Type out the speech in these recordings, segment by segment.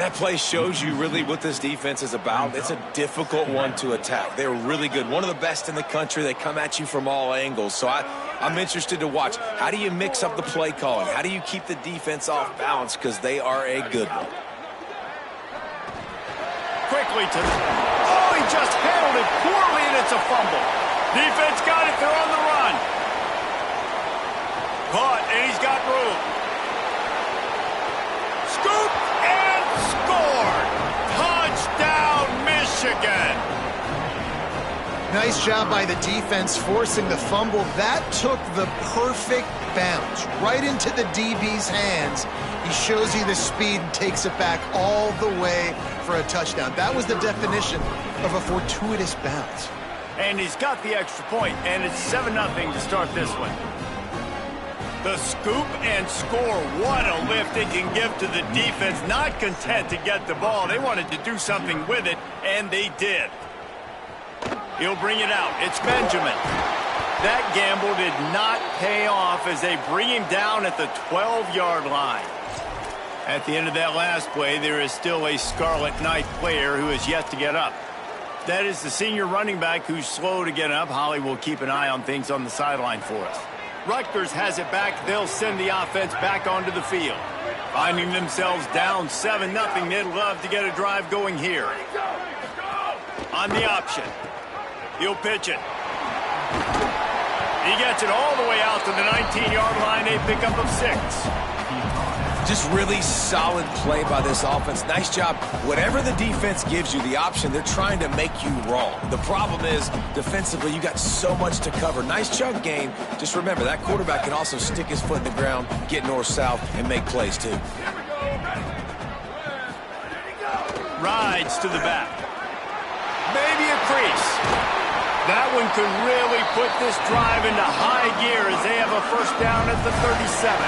That play shows you really what this defense is about. It's a difficult one to attack. They're really good. One of the best in the country. They come at you from all angles. So I'm interested to watch. How do you mix up the play calling? How do you keep the defense off balance? Because they are a good one. Quickly to the... Oh, he just handled it poorly, and it's a fumble. Defense got it. They're on the run. Caught, and he's got room. Scoop and scored. Touchdown, Michigan. Nice job by the defense forcing the fumble. That took the perfect bounce right into the DB's hands. He shows you the speed and takes it back all the way for a touchdown. That was the definition of a fortuitous bounce. And he's got the extra point, and it's 7-0 to start this one. The scoop and score. What a lift it can give to the defense. Not content to get the ball. They wanted to do something with it, and they did. He'll bring it out. It's Benjamin. That gamble did not pay off as they bring him down at the 12-yard line. At the end of that last play, there is still a Scarlet Knight player who is yet to get up. That is the senior running back who's slow to get up. Holly will keep an eye on things on the sideline for us. Rutgers has it back. They'll send the offense back onto the field. Finding themselves down 7-0, they'd love to get a drive going here. On the option. He'll pitch it. He gets it all the way out to the 19-yard line. A pickup of 6. Just really solid play by this offense. Nice job. Whatever the defense gives you, the option, they're trying to make you wrong. The problem is, defensively, you got so much to cover. Nice chunk gain. Just remember, that quarterback can also stick his foot in the ground, get north-south, and make plays, too. Rides to the back. Maybe a crease. That one could really put this drive into high gear as they have a first down at the 37.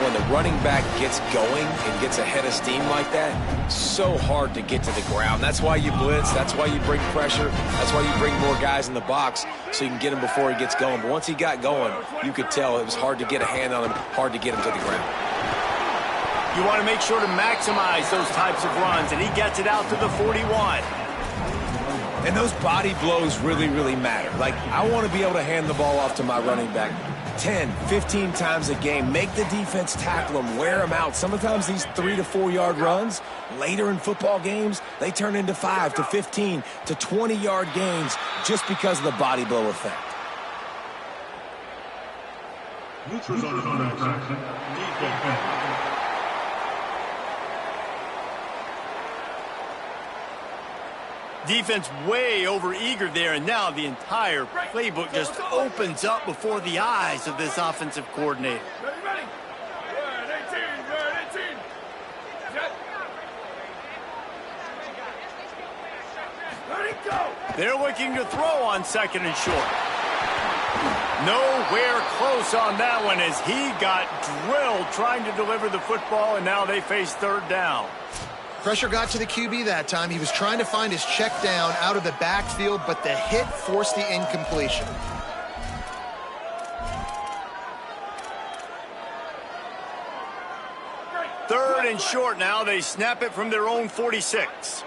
When the running back gets going and gets ahead of steam like that, so hard to get to the ground. That's why you blitz. That's why you bring pressure. That's why you bring more guys in the box so you can get him before he gets going. But once he got going, you could tell it was hard to get a hand on him, hard to get him to the ground. You want to make sure to maximize those types of runs, and he gets it out to the 41. And those body blows really, really matter. Like, I want to be able to hand the ball off to my running back 10, 15 times a game. Make the defense tackle them, wear them out. Sometimes these 3 to 4 yard runs, later in football games, they turn into 5 to 15 to 20 yard gains just because of the body blow effect. Defense way over eager there, and now the entire playbook just opens up before the eyes of this offensive coordinator. Ready. Word 18. Ready, go. They're looking to throw on 2nd and short. Nowhere close on that one as he got drilled trying to deliver the football, and now they face 3rd down. Pressure got to the QB that time. He was trying to find his check down out of the backfield, but the hit forced the incompletion. Third and short now. They snap it from their own 46.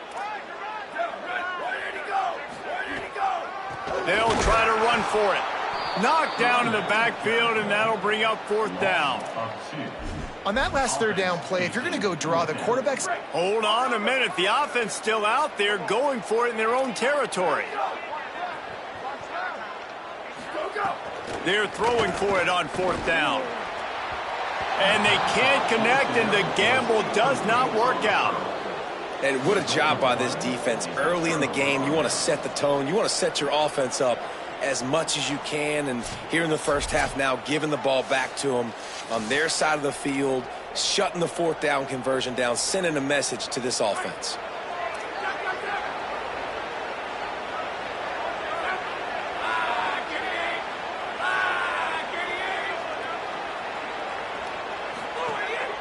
They'll try to run for it. Knocked down in the backfield, and that'll bring up 4th down. On that last 3rd down play, if you're going to go draw, the quarterback's... Hold on a minute. The offense still out there going for it in their own territory. They're throwing for it on 4th down. And they can't connect, and the gamble does not work out. And what a job by this defense. Early in the game, you want to set the tone. You want to set your offense up as much as you can. And here in the first half now, giving the ball back to them on their side of the field, shutting the 4th down conversion down, sending a message to this offense.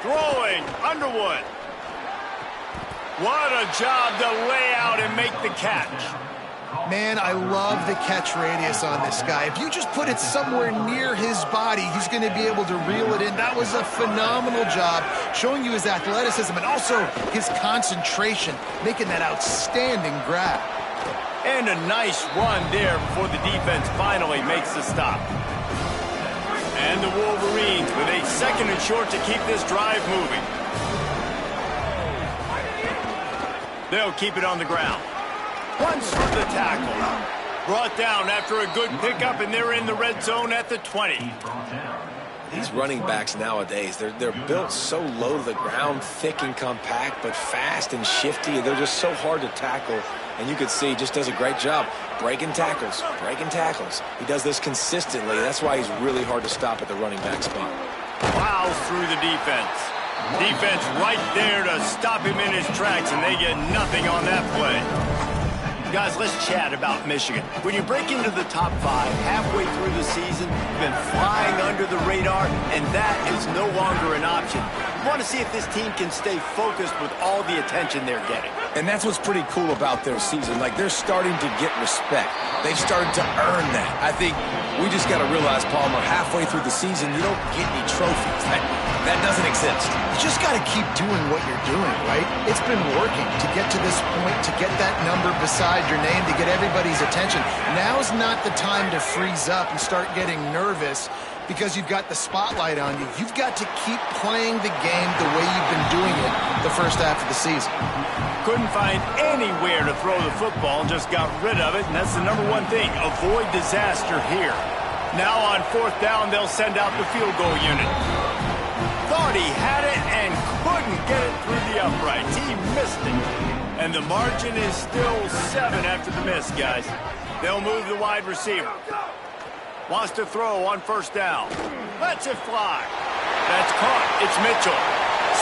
Throwing, Underwood. What a job to lay out and make the catch. Man, I love the catch radius on this guy. If you just put it somewhere near his body, he's going to be able to reel it in. That was a phenomenal job, showing you his athleticism and also his concentration, making that outstanding grab. And a nice run there before the defense finally makes the stop. And the Wolverines with a 2nd and short to keep this drive moving. They'll keep it on the ground. Runs through the tackle. Brought down after a good pickup, and they're in the red zone at the 20. These running backs nowadays, they're built so low to the ground, thick and compact, but fast and shifty. They're just so hard to tackle. And you can see he just does a great job breaking tackles, breaking tackles. He does this consistently. That's why he's really hard to stop at the running back spot. Plows through the defense. Defense right there to stop him in his tracks, and they get nothing on that play. Guys, let's chat about Michigan. When you break into the top 5 halfway through the season, you've been flying under the radar, and that is no longer an option. You want to see if this team can stay focused with all the attention they're getting. And that's what's pretty cool about their season. Like, they're starting to get respect. They've started to earn that. I think we just got to realize, Palmer, halfway through the season, you don't get any trophies. That doesn't exist. You just got to keep doing what you're doing, right? It's been working to get to this point, to get that number beside your name, to get everybody's attention. Now's not the time to freeze up and start getting nervous because you've got the spotlight on you. You've got to keep playing the game the way you've been doing it the first half of the season. Couldn't find anywhere to throw the football and just got rid of it, and that's the number one thing. Avoid disaster here. Now on 4th down, they'll send out the field goal unit. Thought he had it and couldn't get it through the uprights. He missed it. And the margin is still 7 after the miss, guys. They'll move the wide receiver. Wants to throw on 1st down. Lets it fly. That's caught. It's Mitchell.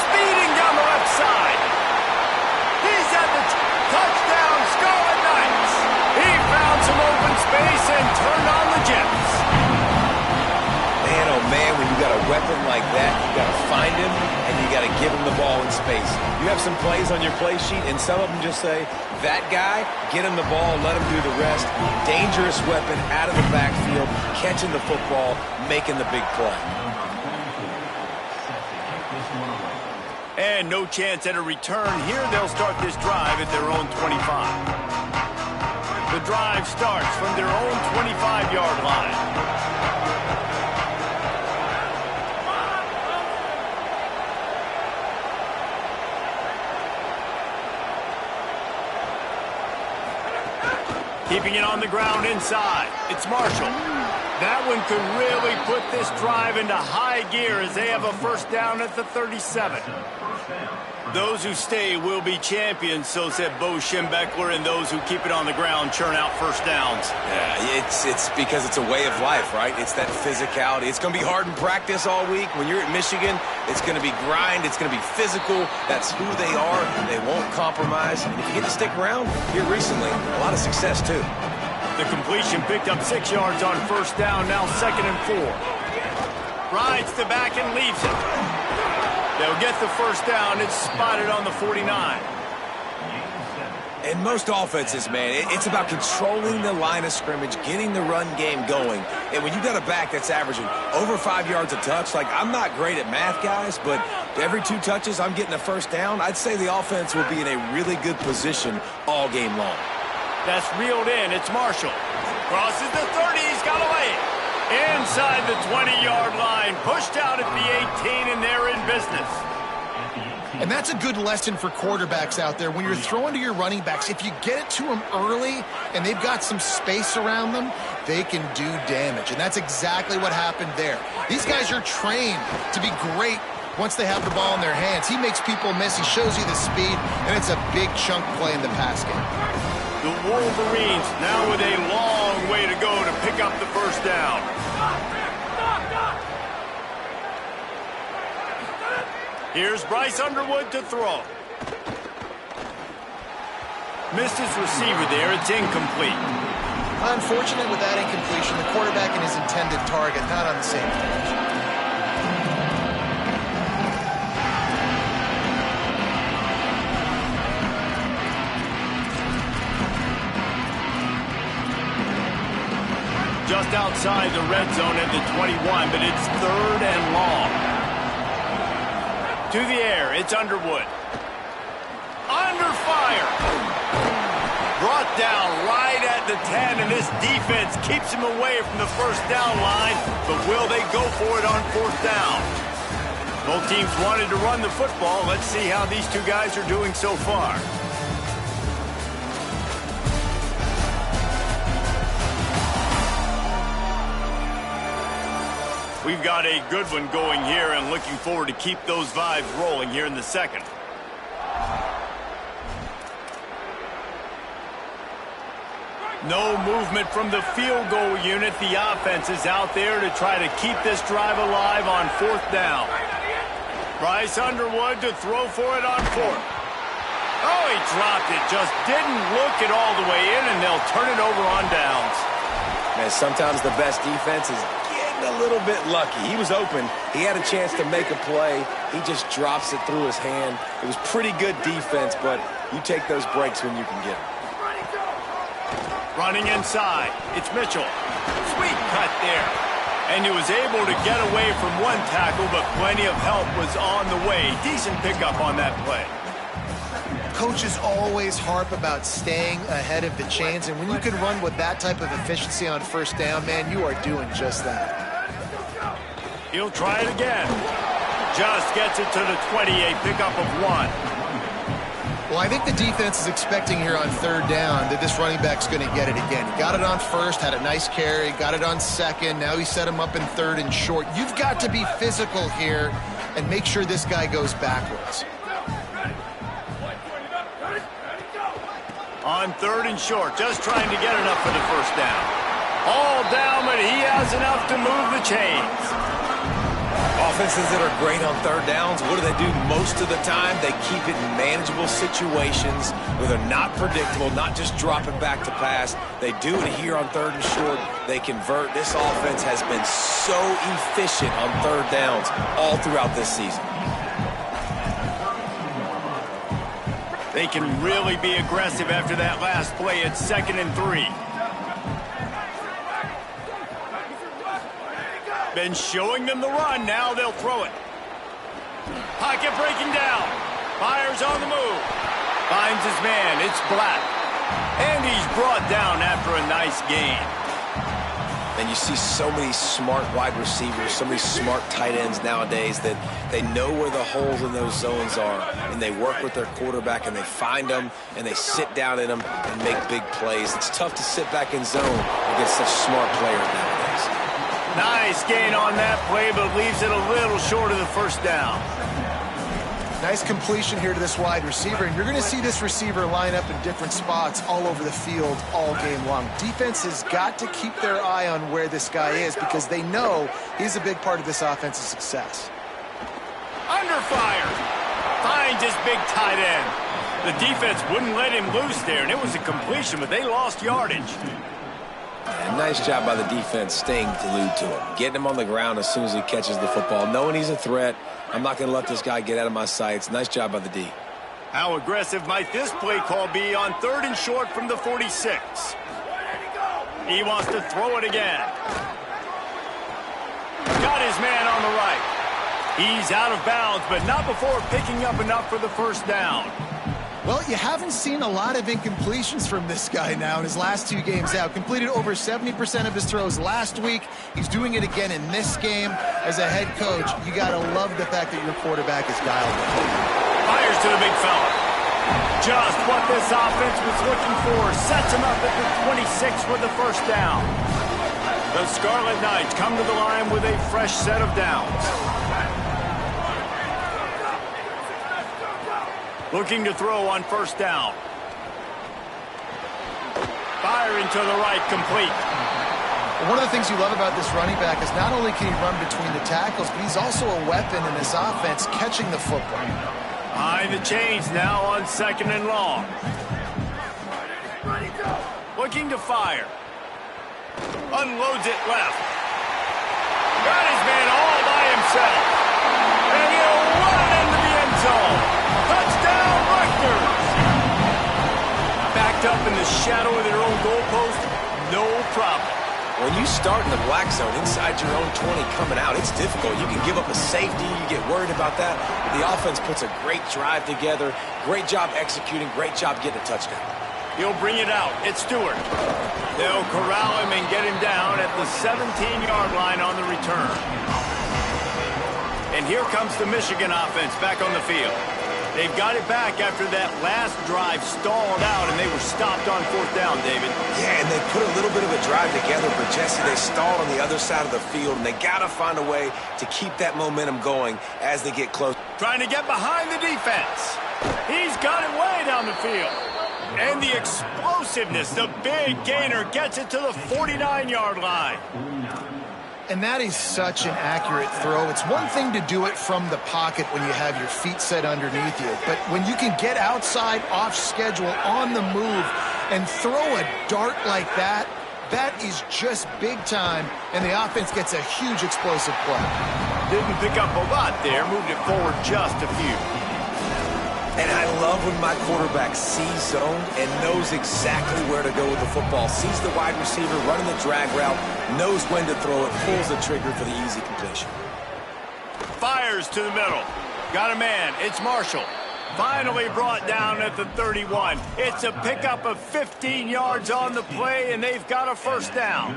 Speeding down the left side. He's at the touchdown. Scarlet Knights. He found some open space and turned on the Jets. Man, oh man, when you got a weapon like that, you got to find him and you got to give him the ball in space. You have some plays on your play sheet, and some of them just say, that guy, get him the ball, let him do the rest. Dangerous weapon out of the backfield, catching the football, making the big play. And no chance at a return here. They'll start this drive at their own 25. The drive starts from their own 25-yard line. Keeping it on the ground inside. It's Marshall. That one could really put this drive into high gear as they have a 1st down at the 37. Those who stay will be champions, so said Bo Schembechler, and those who keep it on the ground churn out 1st downs. Yeah, it's because it's a way of life, right? It's that physicality. It's going to be hard in practice all week. When you're at Michigan, it's going to be grind. It's going to be physical. That's who they are. They won't compromise. And if you get to stick around here recently, a lot of success, too. The completion picked up 6 yards on 1st down, now 2nd and 4. Rides the back and leaves it. They'll get the 1st down. It's spotted on the 49. In most offenses, man, it's about controlling the line of scrimmage, getting the run game going. And when you got a back that's averaging over 5 yards a touch, like, I'm not great at math, guys, but every 2 touches I'm getting a 1st down, I'd say the offense will be in a really good position all game long. That's reeled in. It's Marshall. Crosses the 30. He's got away. Inside the 20-yard line. Pushed out at the 18, and they're in business. And that's a good lesson for quarterbacks out there. When you're throwing to your running backs, if you get it to them early and they've got some space around them, they can do damage. And that's exactly what happened there. These guys are trained to be great once they have the ball in their hands. He makes people miss. He shows you the speed, and it's a big chunk play in the pass game. The Wolverines now with a long way to go to pick up the 1st down. Here's Bryce Underwood to throw. Missed his receiver there. It's incomplete. Unfortunate with that incompletion. The quarterback and his intended target not on the same page. just outside the red zone at the 21, but it's 3rd and long. To the air, it's Underwood. Under fire. Brought down right at the 10, and this defense keeps him away from the first down line, but will they go for it on 4th down? Both teams wanted to run the football. Let's see how these two guys are doing so far. We've got a good one going here and looking forward to keep those vibes rolling here in the second. No movement from the field goal unit. The offense is out there to try to keep this drive alive on 4th down. Bryce Underwood to throw for it on 4th. Oh, he dropped it. Just didn't look it all the way in, and they'll turn it over on downs. Man, sometimes the best defense is getting a little bit lucky. He was open. He had a chance to make a play. He just drops it through his hand. It was pretty good defense, but you take those breaks when you can get them. Running inside, it's Mitchell. Sweet cut there. And he was able to get away from one tackle, but plenty of help was on the way. Decent pickup on that play. Coaches always harp about staying ahead of the chains, and when you can run with that type of efficiency on 1st down, man, you are doing just that. He'll try it again. Just gets it to the 20, a pickup of 1. Well, I think the defense is expecting here on 3rd down that this running back's going to get it again. He got it on 1st, had a nice carry, got it on 2nd. Now he set him up in 3rd and short. You've got to be physical here and make sure this guy goes backwards. On 3rd and short, just trying to get enough for the 1st down. All down, but he has enough to move the chains. Offenses that are great on 3rd downs, what do they do most of the time? They keep it in manageable situations where they're not predictable, not just dropping back to pass. They do it here on 3rd and short. They convert. This offense has been so efficient on 3rd downs all throughout this season. They can really be aggressive after that last play. It's 2nd and 3. Been showing them the run. Now they'll throw it. Pocket breaking down. Fires on the move. Finds his man. It's Black. And he's brought down after a nice gain. And you see so many smart wide receivers, so many smart tight ends nowadays that they know where the holes in those zones are, and they work with their quarterback, and they find them, and they sit down in them and make big plays. It's tough to sit back in zone against such smart players nowadays. Nice gain on that play, but leaves it a little short of the 1st down. Nice completion here to this wide receiver, and you're going to see this receiver line up in different spots all over the field all game long. Defense has got to keep their eye on where this guy is because they know he's a big part of this offense's success. Under fire. Finds his big tight end. The defense wouldn't let him loose there, and it was a completion, but they lost yardage. And nice job by the defense staying glued to him, getting him on the ground as soon as he catches the football, knowing he's a threat. I'm not going to let this guy get out of my sights. Nice job by the D. How aggressive might this play call be on 3rd and short from the 46? He wants to throw it again. Got his man on the right. He's out of bounds, but not before picking up enough for the 1st down. Well, you haven't seen a lot of incompletions from this guy now in his last 2 games out. Completed over 70% of his throws last week. He's doing it again in this game. As a head coach, you got to love the fact that your quarterback is dialed in. Fires to the big fella. Just what this offense was looking for. Sets him up at the 26 for the 1st down. The Scarlet Knights come to the line with a fresh set of downs. Looking to throw on 1st down. Firing to the right, complete. One of the things you love about this running back is not only can he run between the tackles, but he's also a weapon in this offense catching the football. Behind the chains now on 2nd and long. Looking to fire. Unloads it left. Got his man all by himself. And he'll run into the end zone. Touchdown, Rutgers! Backed up in the shadow of their own goalpost, no problem. When you start in the black zone inside your own 20 coming out, it's difficult. You can give up a safety. You get worried about that. But the offense puts a great drive together. Great job executing. Great job getting a touchdown. He'll bring it out. It's Stewart. They'll corral him and get him down at the 17-yard line on the return. And here comes the Michigan offense back on the field. They've got it back after that last drive stalled out, and they were stopped on 4th down, David. Yeah, and they put a little bit of a drive together, but Jesse, they stalled on the other side of the field, and they got to find a way to keep that momentum going as they get close. Trying to get behind the defense. He's got it way down the field. And the explosiveness, the big gainer gets it to the 49-yard line. And that is such an accurate throw. It's one thing to do it from the pocket when you have your feet set underneath you, but when you can get outside, off schedule, on the move, and throw a dart like that, that is just big time, and the offense gets a huge explosive play. Didn't pick up a lot there, moved it forward just a few. And I love when my quarterback sees zone and knows exactly where to go with the football. Sees the wide receiver running the drag route, knows when to throw it, pulls the trigger for the easy completion. Fires to the middle. Got a man. It's Marshall. Finally brought down at the 31. It's a pickup of 15 yards on the play, and they've got a first down.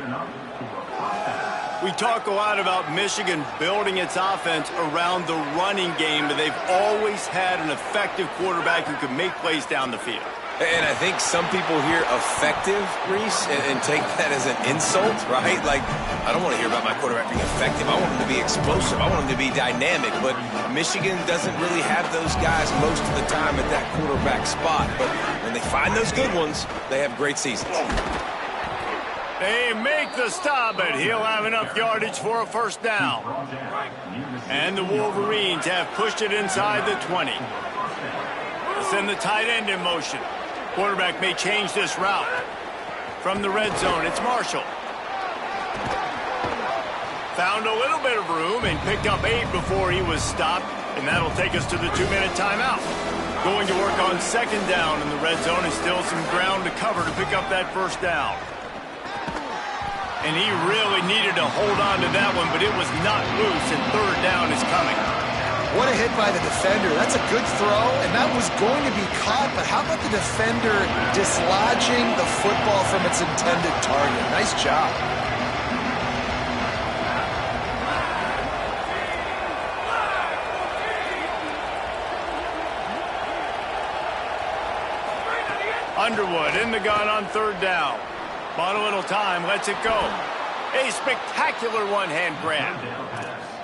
We talk a lot about Michigan building its offense around the running game, but they've always had an effective quarterback who can make plays down the field. And I think some people hear effective, Reese, and take that as an insult, right? Like, I don't want to hear about my quarterback being effective. I want him to be explosive. I want him to be dynamic. But Michigan doesn't really have those guys most of the time at that quarterback spot. But when they find those good ones, they have great seasons. They make the stop, but he'll have enough yardage for a first down. And the Wolverines have pushed it inside the 20. Send the tight end in motion. Quarterback may change this route. From the red zone, it's Marshall. Found a little bit of room and picked up 8 before he was stopped, and that'll take us to the 2-minute timeout. Going to work on second down in the red zone, and still some ground to cover to pick up that first down. And he really needed to hold on to that one, but it was not loose, and third down is coming. What a hit by the defender. That's a good throw, and that was going to be caught, but how about the defender dislodging the football from its intended target? Nice job. Underwood in the gun on third down. Bought a little time, lets it go. A spectacular one-hand grab.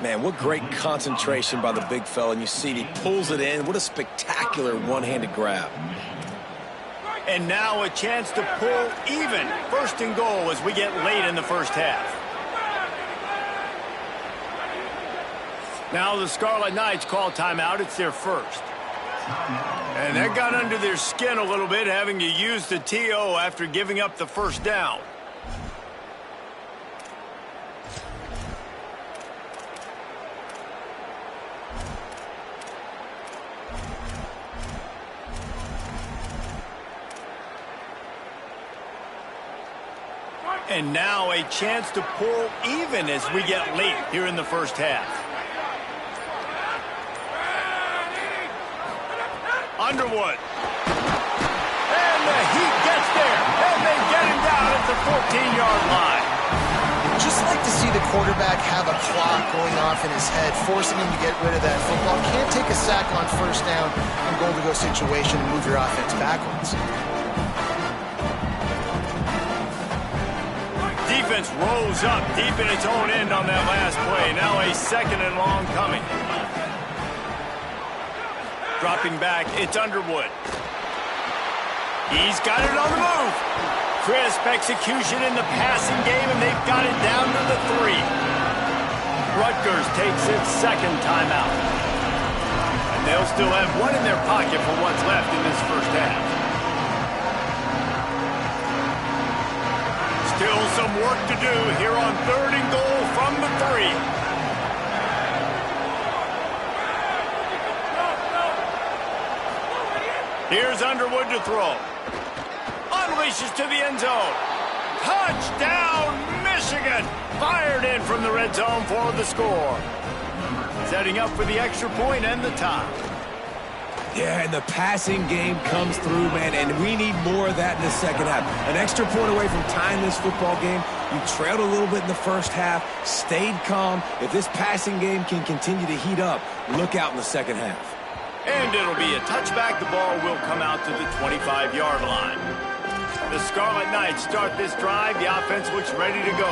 Man, what great concentration by the big fella. And you see he pulls it in. What a spectacular one-handed grab. And now a chance to pull even. First and goal as we get late in the first half. Now the Scarlet Knights call timeout. It's their first. And that got under their skin a little bit, having to use the TO after giving up the first down. And now a chance to pull even as we get late here in the first half. Underwood. And the Heat gets there. And they get him down at the 14-yard line. Just like to see the quarterback have a clock going off in his head, forcing him to get rid of that football. Can't take a sack on first down in goal-to-go situation and move your offense backwards. Defense rose up deep in its own end on that last play. Now a second and long coming. Dropping back, it's Underwood. He's got it on the move. Crisp execution in the passing game, and they've got it down to the 3. Rutgers takes its second timeout. And they'll still have one in their pocket for what's left in this first half. Still some work to do here on third and goal from the 3. Here's Underwood to throw. Unleashes to the end zone. Touchdown, Michigan! Fired in from the red zone for the score. Setting up for the extra point and the tie. Yeah, and the passing game comes through, man, and we need more of that in the second half. An extra point away from tying this football game. You trailed a little bit in the first half, stayed calm. If this passing game can continue to heat up, look out in the second half. And it'll be a touchback. The ball will come out to the 25-yard line. The Scarlet Knights start this drive. The offense looks ready to go.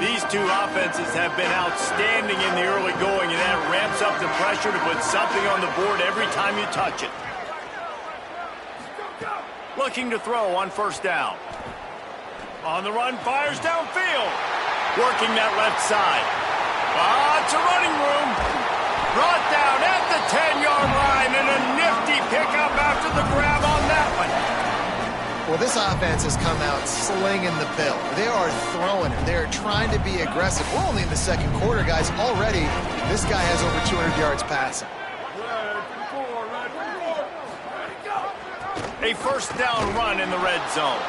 These two offenses have been outstanding in the early going, and that ramps up the pressure to put something on the board every time you touch it. Looking to throw on first down. On the run, fires downfield. Working that left side. Lots of running room. Brought down at the 10-yard line, and a nifty pickup after the grab on that one. Well, this offense has come out slinging the bill. They are throwing it. They are trying to be aggressive. We're only in the second quarter, guys. Already, this guy has over 200 yards passing. A first down run in the red zone.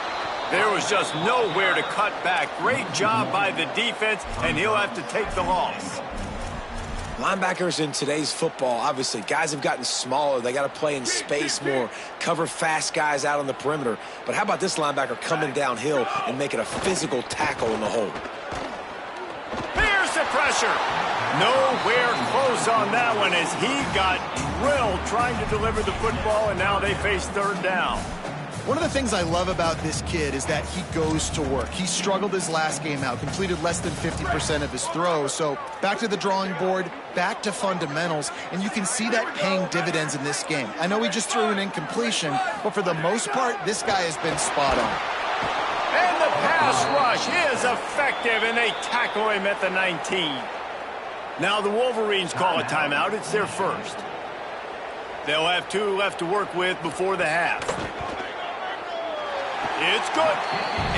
There was just nowhere to cut back. Great job by the defense, and he'll have to take the loss. Linebackers in today's football, obviously, guys have gotten smaller. They got to play in space more, cover fast guys out on the perimeter. But how about this linebacker coming downhill and making a physical tackle in the hole? Here's the pressure. Nowhere close on that one as he got drilled trying to deliver the football, and now they face third down. One of the things I love about this kid is that he goes to work. He struggled his last game out, completed less than 50% of his throws. So back to the drawing board, back to fundamentals, and you can see that paying dividends in this game. I know he just threw an incompletion, but for the most part, this guy has been spot on. And the pass rush is effective, and they tackle him at the 19. Now the Wolverines call a timeout. It's their first. They'll have 2 left to work with before the half. It's good.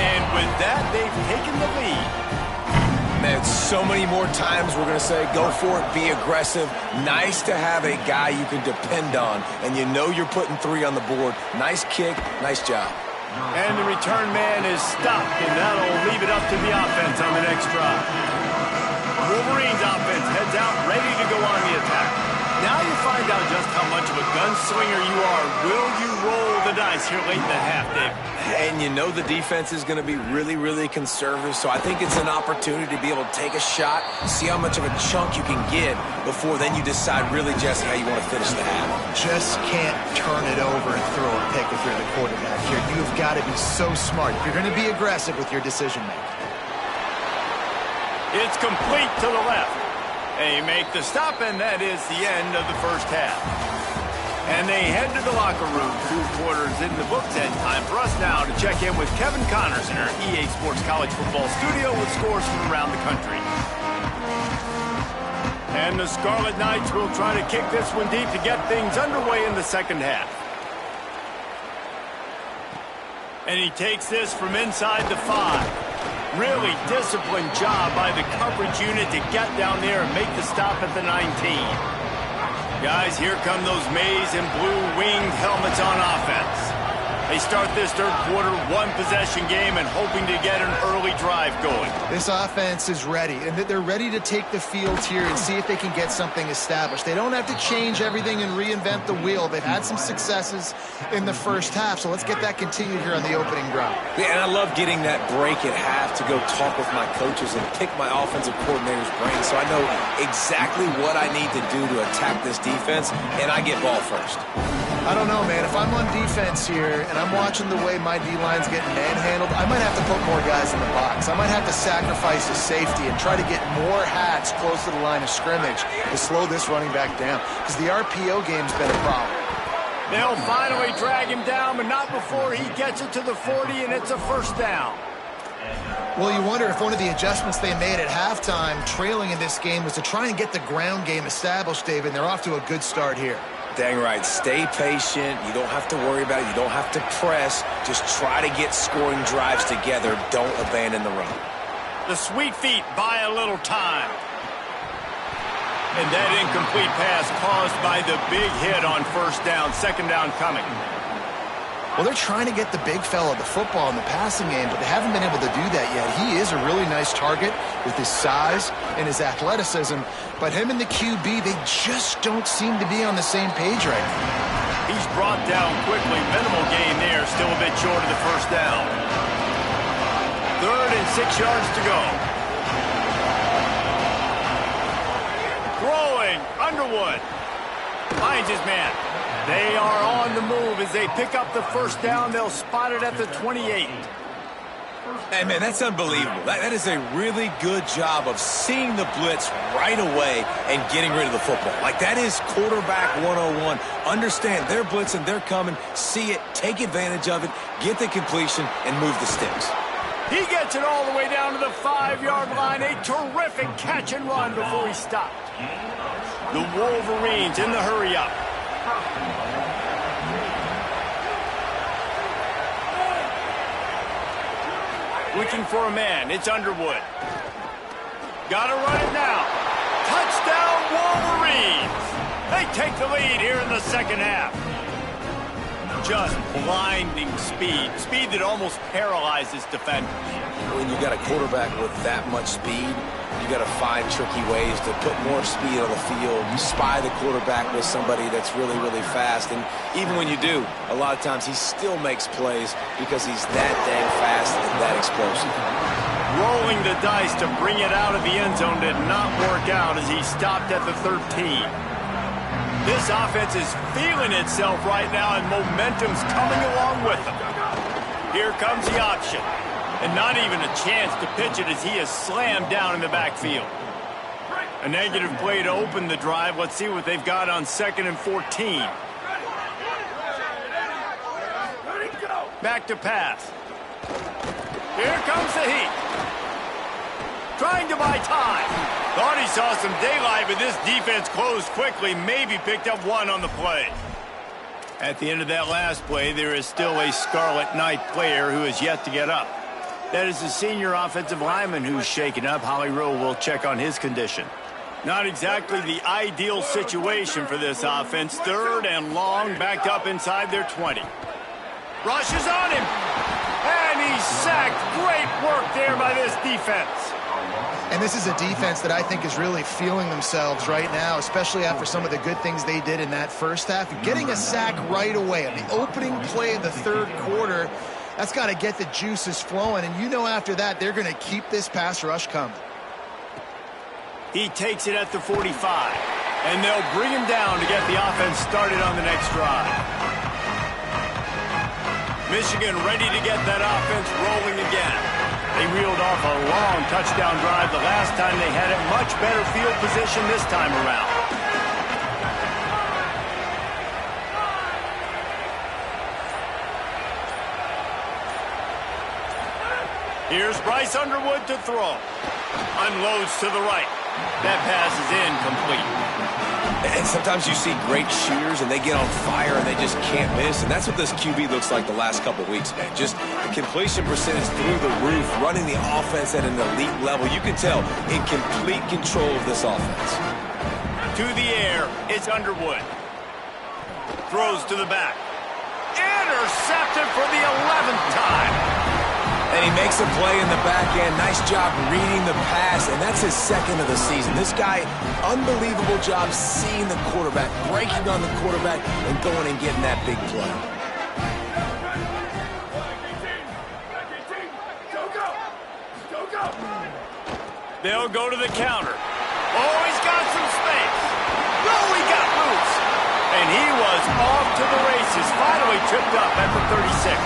And with that, they've taken the lead. Man, so many more times we're going to say, go for it, be aggressive. Nice to have a guy you can depend on, and you know you're putting 3 on the board. Nice kick, nice job. And the return man is stopped, and that'll leave it up to the offense on the next drive. Wolverines offense heads out, ready to go on the attack. Now you find out just how much of a gunslinger you are. Will you roll the dice here late in the half, Dave? And you know the defense is going to be really, really conservative, so I think it's an opportunity to be able to take a shot, see how much of a chunk you can get before then you decide really just how you want to finish the half. Just can't turn it over and throw a pick if you're the quarterback here. You've got to be so smart. You're going to be aggressive with your decision-making. It's complete to the left. They make the stop, and that is the end of the first half. And they head to the locker room. 2 quarters in the books, and time for us now to check in with Kevin Connors in our EA Sports College Football studio with scores from around the country. And the Scarlet Knights will try to kick this one deep to get things underway in the second half. And he takes this from inside the 5. Really disciplined job by the coverage unit to get down there and make the stop at the 19. Guys, here come those maize and blue winged helmets on offense. They start this third quarter, 1-possession game, and hoping to get an early drive going. This offense is ready, and they're ready to take the field here and see if they can get something established. They don't have to change everything and reinvent the wheel. They've had some successes in the first half, so let's get that continued here on the opening drive. Yeah, and I love getting that break at half to go talk with my coaches and pick my offensive coordinator's brain so I know exactly what I need to do to attack this defense, and I get ball first. I don't know, man. If I'm on defense here and I'm watching the way my D-line's getting manhandled, I might have to put more guys in the box. I might have to sacrifice his safety and try to get more hats close to the line of scrimmage to slow this running back down, because the RPO game's been a problem. They'll finally drag him down, but not before he gets it to the 40, and it's a first down. Well, you wonder if one of the adjustments they made at halftime, trailing in this game, was to try and get the ground game established, David, and they're off to a good start here. Dang right. Stay patient. You don't have to worry about it. You don't have to press. Just try to get scoring drives together. Don't abandon the run. The sweet feet buy a little time. And that incomplete pass caused by the big hit on first down. Second down coming. Well, they're trying to get the big fella the football in the passing game, but they haven't been able to do that yet. He is a really nice target with his size and his athleticism, but him and the QB, they just don't seem to be on the same page right now. He's brought down quickly. Minimal gain there, still a bit short of the first down. 3rd and 6 yards to go. Throwing, Underwood. Finds his man. They are on the move as they pick up the first down. They'll spot it at the 28. Hey, man, that's unbelievable. That is a really good job of seeing the blitz right away and getting rid of the football. Like, that is quarterback 101. Understand they're blitzing, they're coming, see it, take advantage of it, get the completion, and move the sticks. He gets it all the way down to the 5-yard line. A terrific catch and run before he stopped. The Wolverines in the hurry-up. Looking for a man. It's Underwood. Gotta run it now. Touchdown, Wolverines! They take the lead here in the second half. Just blinding speed. Speed that almost paralyzes defenders. When you got a quarterback with that much speed, you got to find tricky ways to put more speed on the field. You spy the quarterback with somebody that's really, really fast. And even when you do, a lot of times he still makes plays because he's that dang fast and that explosive. Rolling the dice to bring it out of the end zone did not work out as he stopped at the 13. This offense is feeling itself right now, and momentum's coming along with them. Here comes the option. And not even a chance to pitch it as he is slammed down in the backfield. A negative play to open the drive. Let's see what they've got on 2nd and 14. Back to pass. Here comes the heat. Trying to buy time. Thought he saw some daylight, but this defense closed quickly. Maybe picked up one on the play. At the end of that last play, there is still a Scarlet Knight player who is yet to get up. That is the senior offensive lineman who's shaken up. Holly Rowe will check on his condition. Not exactly the ideal situation for this offense. 3rd and long, backed up inside their 20. Rushes on him. And he's sacked. Great work there by this defense. And this is a defense that I think is really feeling themselves right now, especially after some of the good things they did in that first half. Getting a sack right away on the opening play of the 3rd quarter, that's got to get the juices flowing. And you know after that, they're going to keep this pass rush coming. He takes it at the 45. And they'll bring him down to get the offense started on the next drive. Michigan ready to get that offense rolling again. They reeled off a long touchdown drive the last time they had it. Much better field position this time around. Here's Bryce Underwood to throw. Unloads to the right. That pass is incomplete. And sometimes you see great shooters and they get on fire and they just can't miss. And that's what this QB looks like the last couple of weeks, man. Just the completion percentage through the roof, running the offense at an elite level. You can tell in complete control of this offense. To the air, it's Underwood. Throws to the back. Intercepted for the 11th time. And he makes a play in the back end. Nice job reading the pass, and that's his 2nd of the season. This guy, unbelievable job seeing the quarterback, breaking on the quarterback, and going and getting that big play. They'll go to the counter. Oh, he's got some space. No, he got loose. And he was off to the races. Finally tripped up at the 36.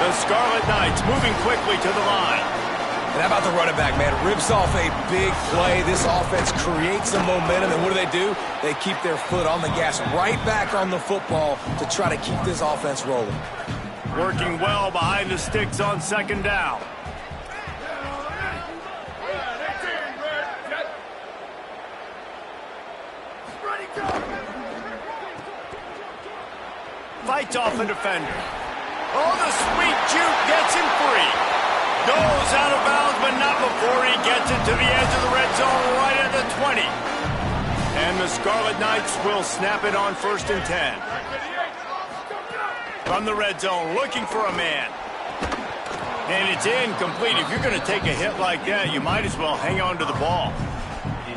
The Scarlet Knights moving quickly to the line. And how about the running back, man? Rips off a big play. This offense creates some momentum, and what do? They keep their foot on the gas, right back on the football to try to keep this offense rolling. Working well behind the sticks on 2nd down. Fights off a defender. Oh, the sweet juke gets him free. Goes out of bounds, but not before he gets it to the edge of the red zone right at the 20. And the Scarlet Knights will snap it on 1st and 10. From the red zone, looking for a man. And it's incomplete. If you're going to take a hit like that, you might as well hang on to the ball.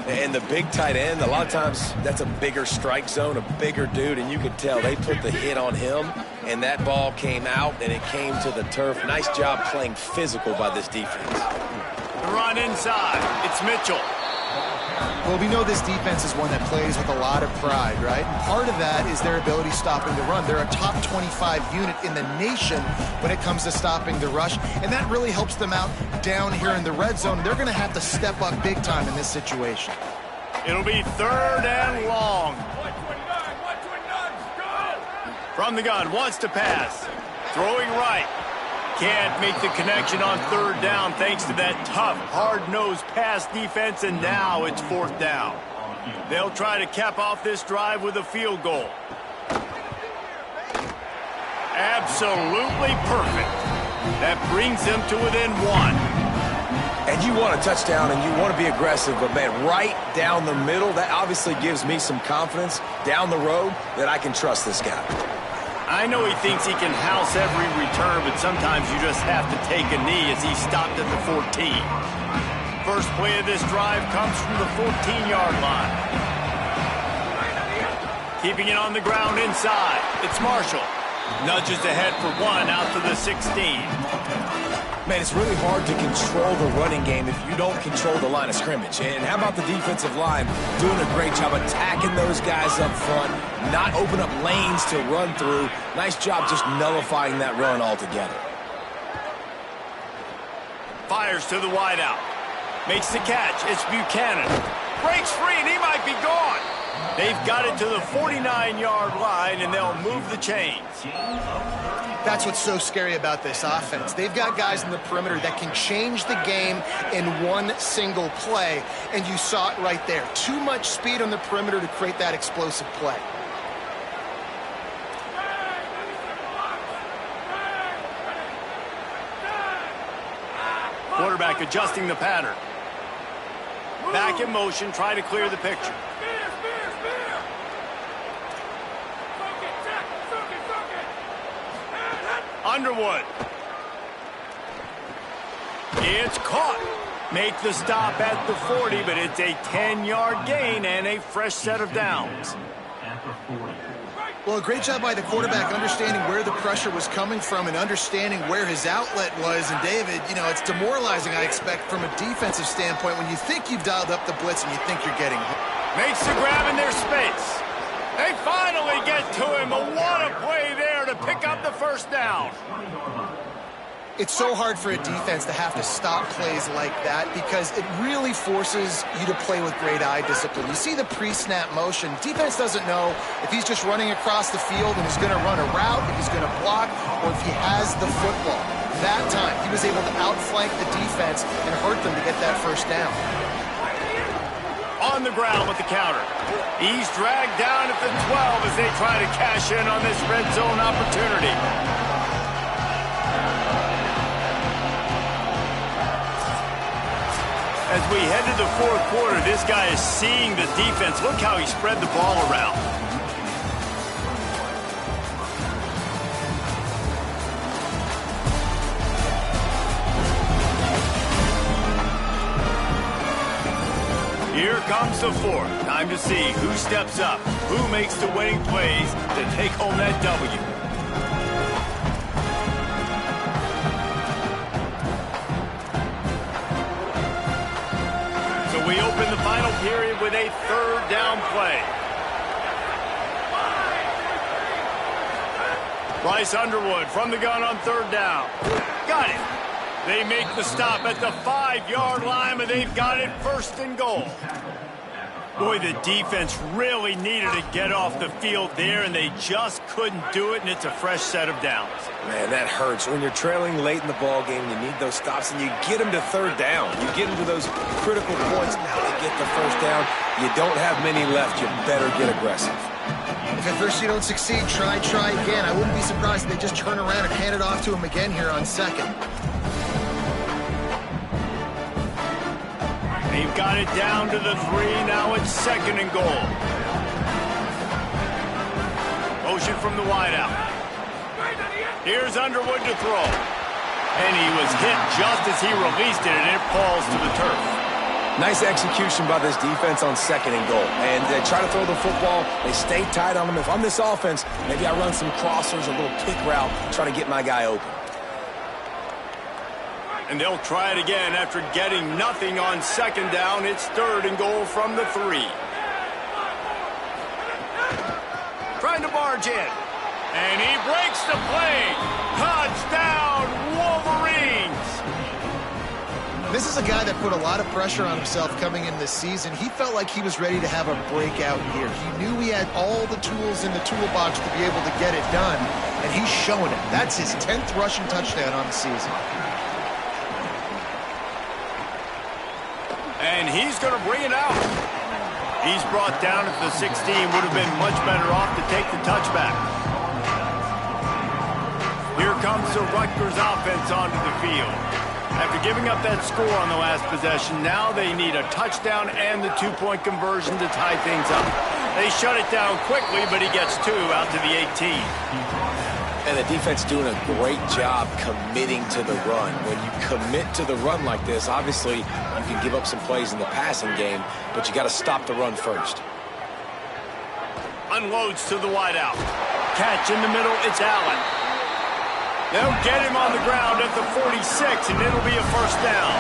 And the big tight end, a lot of times that's a bigger strike zone, a bigger dude, and you could tell they put the hit on him, and that ball came out, and it came to the turf. Nice job playing physical by this defense. The run inside. It's Mitchell. Well, we know this defense is one that plays with a lot of pride, right? And part of that is their ability stopping the run. They're a top 25 unit in the nation when it comes to stopping the rush, and that really helps them out down here in the red zone. They're going to have to step up big time in this situation. It'll be 3rd and long. 129, go! From the gun, wants to pass. Throwing right. Can't make the connection on 3rd down thanks to that tough, hard-nosed pass defense, and now it's 4th down. They'll try to cap off this drive with a field goal. Absolutely perfect. That brings them to within 1. And you want a touchdown, and you want to be aggressive, but, man, right down the middle, that obviously gives me some confidence down the road that I can trust this guy. I know he thinks he can house every return, but sometimes you just have to take a knee as he stopped at the 14. First play of this drive comes from the 14-yard line. Keeping it on the ground inside. It's Marshall. Nudges ahead for 1 out to the 16. Man, it's really hard to control the running game if you don't control the line of scrimmage. And how about the defensive line doing a great job attacking those guys up front, not open up lanes to run through. Nice job just nullifying that run altogether. Fires to the wideout. Makes the catch. It's Buchanan. Breaks free, and he might be gone. They've got it to the 49-yard line, and they'll move the chains. That's what's so scary about this offense. They've got guys in the perimeter that can change the game in one single play, and you saw it right there. Too much speed on the perimeter to create that explosive play. Quarterback adjusting the pattern. Back in motion, try to clear the picture. Underwood. It's caught. Make the stop at the 40, but it's a 10-yard gain and a fresh set of downs. Well, a great job by the quarterback understanding where the pressure was coming from and understanding where his outlet was. And, David, you know, it's demoralizing, I expect, from a defensive standpoint when you think you've dialed up the blitz and you think you're getting hit. Makes the grab in their space. They finally get to him. What a play there to pick up the first down. It's so hard for a defense to have to stop plays like that because it really forces you to play with great eye discipline. You see the pre-snap motion. Defense doesn't know if he's just running across the field and is going to run a route, if he's going to block, or if he has the football. That time, he was able to outflank the defense and hurt them to get that first down. On the ground with the counter. He's dragged down at the 12 as they try to cash in on this red zone opportunity. As we head to the fourth quarter, this guy is seeing the defense. Look how he spread the ball around. Here comes the fourth. Time to see who steps up, who makes the winning plays to take home that W. So we open the final period with a third down play. Bryce Underwood from the gun on third down. Got it. They make the stop at the 5-yard line, but they've got it first and goal. Boy, the defense really needed to get off the field there, and they just couldn't do it, and it's a fresh set of downs. Man, that hurts. When you're trailing late in the ball game, you need those stops, and you get them to third down. You get them to those critical points. Now they get the first down. You don't have many left. You better get aggressive. If at first you don't succeed, try again. I wouldn't be surprised if they just turn around and hand it off to him again here on second. They've got it down to the 3. Now it's second and goal. Motion from the wideout. Here's Underwood to throw. And he was hit just as he released it, and it falls to the turf. Nice execution by this defense on 2nd and goal. And they try to throw the football. They stay tight on them. If I'm this offense, maybe I run some crossers, a little kick route, try to get my guy open. And they'll try it again after getting nothing on 2nd down. It's 3rd and goal from the 3. Trying to barge in. And he breaks the play. Touchdown, Wolverines! This is a guy that put a lot of pressure on himself coming in this season. He felt like he was ready to have a breakout year. He knew he had all the tools in the toolbox to be able to get it done, and he's showing it. That's his 10th rushing touchdown on the season. And he's going to bring it out. He's brought down at the 16. Would have been much better off to take the touchback. Here comes the Rutgers offense onto the field. After giving up that score on the last possession, now they need a touchdown and the 2-point conversion to tie things up. They shut it down quickly, but he gets 2 out to the 18. And the defense doing a great job committing to the run. When you commit to the run like this, obviously you can give up some plays in the passing game, but you got to stop the run first. Unloads to the wideout. Catch in the middle, it's Allen. They'll get him on the ground at the 46, and it'll be a 1st down.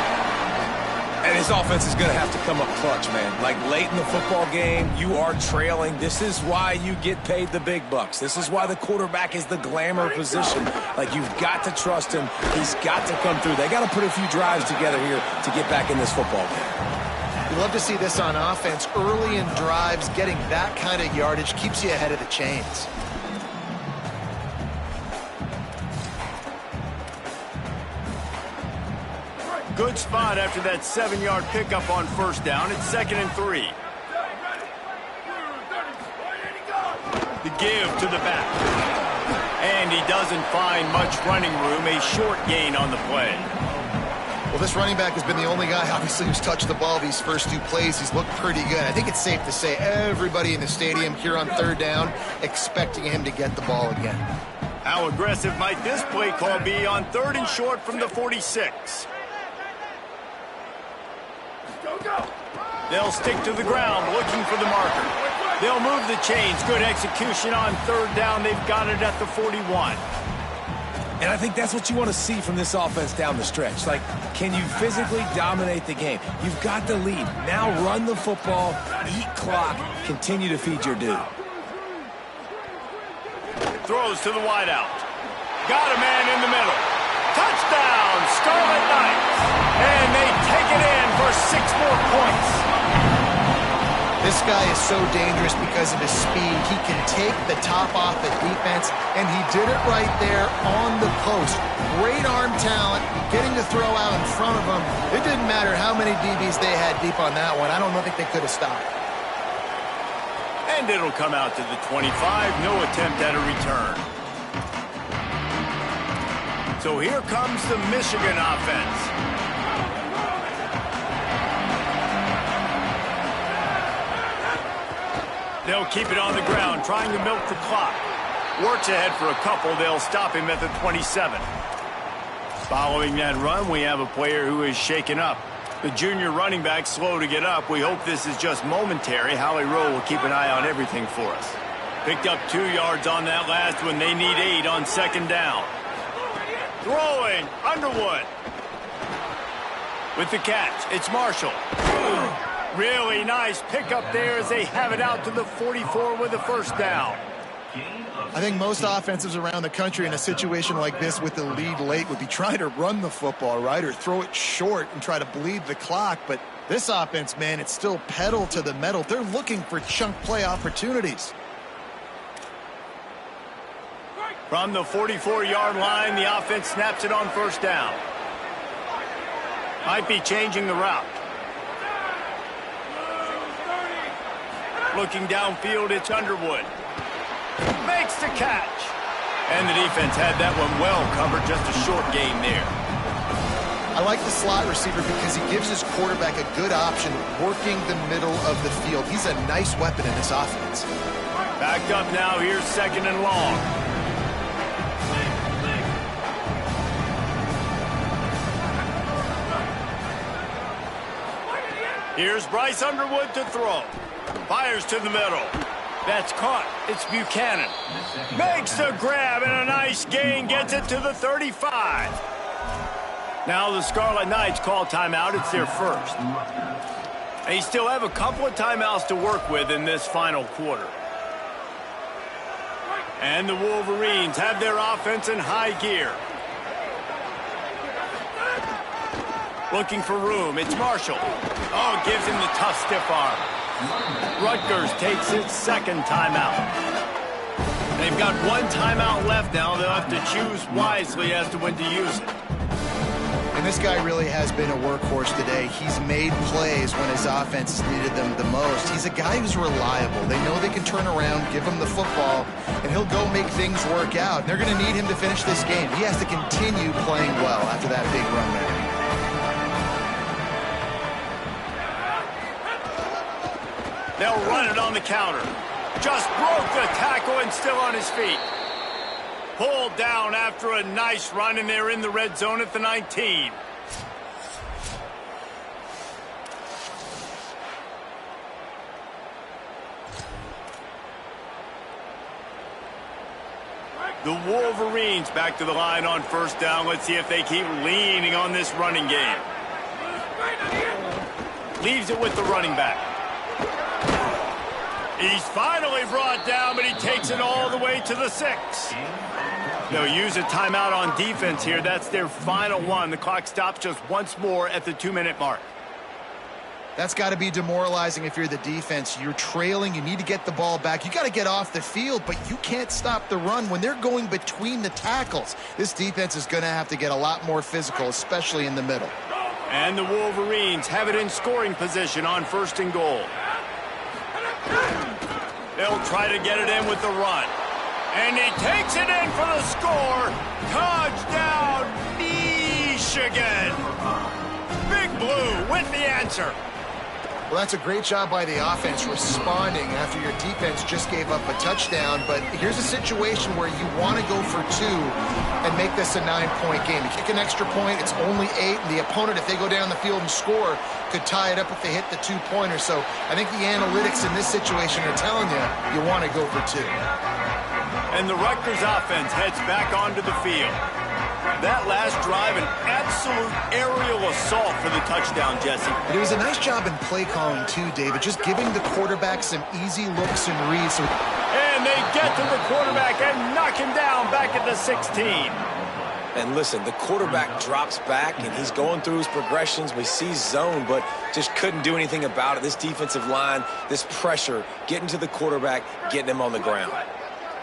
And this offense is going to have to come up clutch, man. Like late in the football game, you are trailing. This is why you get paid the big bucks. This is why the quarterback is the glamour position. Like, you've got to trust him. He's got to come through. They got to put a few drives together here to get back in this football game. You love to see this on offense. Early in drives, getting that kind of yardage keeps you ahead of the chains. Good spot after that 7-yard pickup on 1st down. It's 2nd and 3. The give to the back. And he doesn't find much running room. A short gain on the play. Well, this running back has been the only guy, obviously, who's touched the ball these first 2 plays. He's looked pretty good. I think it's safe to say everybody in the stadium here on 3rd down expecting him to get the ball again. How aggressive might this play call be on 3rd and short from the 46? They'll stick to the ground looking for the marker. They'll move the chains. Good execution on 3rd down. They've got it at the 41. And I think that's what you want to see from this offense down the stretch. Like, can you physically dominate the game? You've got the lead. Now run the football, eat clock, continue to feed your dude. Throws to the wideout. Got a man in the middle. Touchdown, Scarlet Knights. And they take it in for 6 more points. This guy is so dangerous because of his speed. He can take the top off the defense, and he did it right there on the post. Great arm talent, getting the throw out in front of him. It didn't matter how many DBs they had deep on that one. I don't think they could have stopped. And it'll come out to the 25. No attempt at a return. So here comes the Michigan offense. They'll keep it on the ground, trying to milk the clock. Works ahead for a couple. They'll stop him at the 27. Following that run, we have a player who is shaken up. The junior running back slow to get up. We hope this is just momentary. Howie Rowe will keep an eye on everything for us. Picked up 2 yards on that last one. They need 8 on 2nd down. Throwing, Underwood. With the catch, it's Marshall. Really nice pickup there as they have it out to the 44 with a 1st down. I think most offenses around the country in a situation like this with the lead late would be trying to run the football, right, or throw it short and try to bleed the clock. But this offense, man, it's still pedal to the metal. They're looking for chunk play opportunities. From the 44-yard line, the offense snaps it on 1st down. Might be changing the route. Looking downfield, it's Underwood. Makes the catch. And the defense had that one well covered, just a short gain there. I like the slot receiver because he gives his quarterback a good option working the middle of the field. He's a nice weapon in this offense. Back up now, here's 2nd and long. Here's Bryce Underwood to throw. Fires to the middle. That's caught. It's Buchanan. Makes the grab and a nice gain. Gets it to the 35. Now the Scarlet Knights call timeout. It's their first. They still have a couple of timeouts to work with in this final quarter. And the Wolverines have their offense in high gear. Looking for room. It's Marshall. Oh, gives him the tough stiff arm. Rutgers takes its second timeout. They've got one timeout left now. They'll have to choose wisely as to when to use it. And this guy really has been a workhorse today. He's made plays when his offense has needed them the most. He's a guy who's reliable. They know they can turn around, give him the football, and he'll go make things work out. They're going to need him to finish this game. He has to continue playing well after that big run there. They'll run it on the counter. Just broke the tackle and still on his feet. Pulled down after a nice run, and they're in the red zone at the 19. The Wolverines back to the line on first down. Let's see if they keep leaning on this running game. Leaves it with the running back. He's finally brought down, but he takes it all the way to the 6. They'll use a timeout on defense here. That's their final one. The clock stops just once more at the 2-minute mark. That's got to be demoralizing if you're the defense. You're trailing. You need to get the ball back. You got to get off the field, but you can't stop the run when they're going between the tackles. This defense is going to have to get a lot more physical, especially in the middle. And the Wolverines have it in scoring position on first and goal. They'll try to get it in with the run. And he takes it in for the score. Touchdown, Michigan. Big Blue with the answer. Well, that's a great job by the offense responding after your defense just gave up a touchdown. But here's a situation where you want to go for 2 and make this a 9-point game. You kick an extra point, it's only 8, and the opponent, if they go down the field and score, could tie it up if they hit the 2-pointer. So I think the analytics in this situation are telling you want to go for 2. And the Rutgers offense heads back onto the field. That last drive, an absolute aerial assault for the touchdown, Jesse. It was a nice job in play calling, too, David, just giving the quarterback some easy looks and reads. And they get to the quarterback and knock him down back at the 16. And listen, the quarterback drops back, and he's going through his progressions. We see zone, but just couldn't do anything about it. This defensive line, this pressure, getting to the quarterback, getting him on the ground.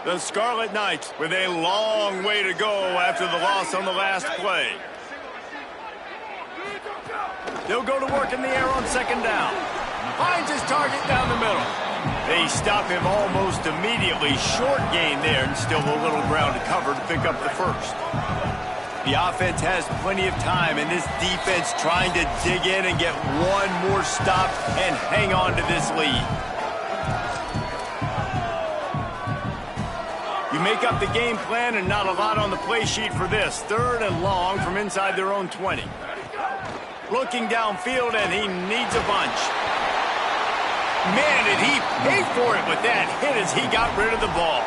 The Scarlet Knights with a long way to go after the loss on the last play. They'll go to work in the air on second down. Finds his target down the middle. They stop him almost immediately. Short gain there, and still a little ground to cover to pick up the first. The offense has plenty of time, and this defense trying to dig in and get one more stop and hang on to this lead. You make up the game plan and not a lot on the play sheet for this. 3rd and long from inside their own 20. Looking downfield, and he needs a bunch. Man, did he pay for it with that hit as he got rid of the ball.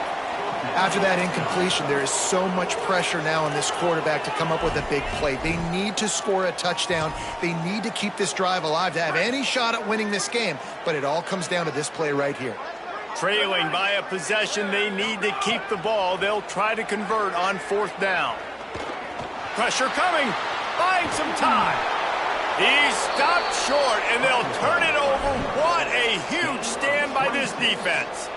After that incompletion, there is so much pressure now on this quarterback to come up with a big play. They need to score a touchdown. They need to keep this drive alive to have any shot at winning this game. But it all comes down to this play right here. Trailing by a possession, they need to keep the ball. They'll try to convert on 4th down. Pressure coming. Buying some time. He's stopped short, and they'll turn it over. What a huge stand by this defense.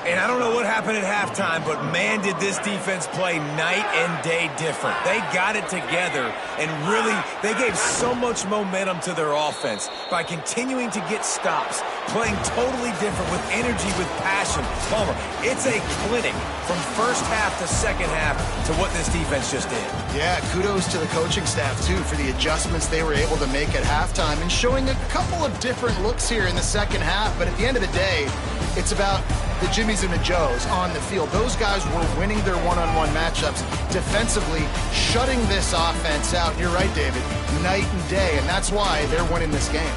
And I don't know what happened at halftime, but man, did this defense play night and day different. They got it together, and really, they gave so much momentum to their offense by continuing to get stops, playing totally different with energy, with passion. Palmer, it's a clinic from first half to second half to what this defense just did. Yeah, kudos to the coaching staff, too, for the adjustments they were able to make at halftime and showing a couple of different looks here in the second half. But at the end of the day, it's about the Jimmies and the Joes on the field. Those guys were winning their one-on-one matchups defensively, shutting this offense out. You're right, David, night and day, and that's why they're winning this game.